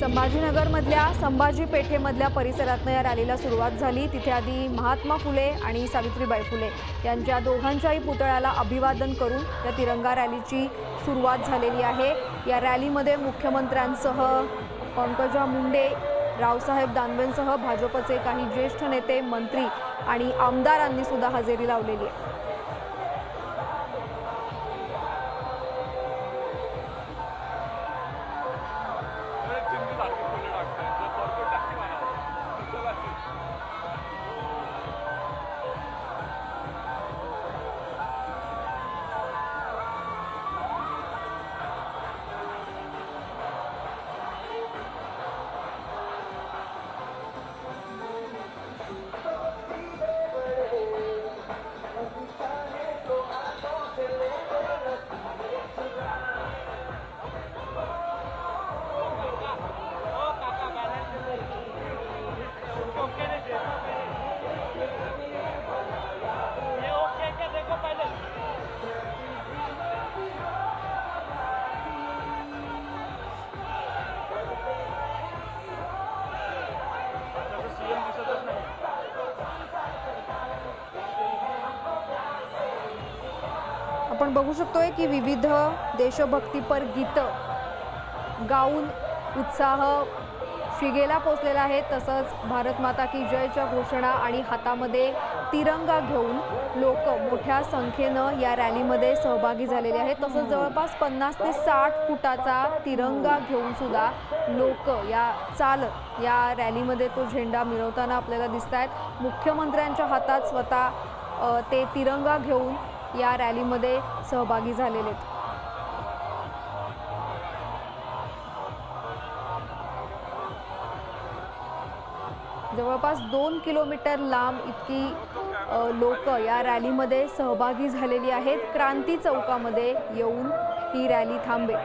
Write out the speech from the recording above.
संभाजीनगरमधल्या संभाजी पेठेमधल्या परिसरातनं या रॅलीला सुरुवात झाली। तिथे आधी महात्मा फुले आणि सावित्रीबाई फुले यांच्या दोघांच्याही पुतळ्याला अभिवादन करून या तिरंगा रॅलीची सुरुवात झालेली आहे। या रॅलीमध्ये मुख्यमंत्र्यांसह पंकजा मुंडे, रावसाहेब दानवेंसह भाजपचे काही ज्येष्ठ नेते, मंत्री आणि आमदारांनी सुद्धा हजेरी लावलेली आहे। आपण बघू शकतोय की विविध देशभक्तीपर गीतं गाऊन उत्साह शिगेला पोचलेला आहे। तसंच भारत माता की जयच्या घोषणा आणि हातामध्ये तिरंगा घेऊन लोक मोठ्या संख्येनं या रॅलीमध्ये सहभागी झालेले आहेत। तसंच जवळपास 50 ते 60 फुटाचा तिरंगा घेऊन सुद्धा लोक चालत या रॅलीमध्ये तो झेंडा मिरवताना आपल्याला दिसतायत। मुख्यमंत्र्यांच्या हातात स्वतः ते तिरंगा घेऊन या रॅलीमध्ये सहभागी झालेले आहेत। जवळपास 2 किलोमीटर लांब इतकी लोक या रॅलीमध्ये सहभागी झालेली आहेत। क्रांती चौकामध्ये येऊन ही रॅली थांबेल।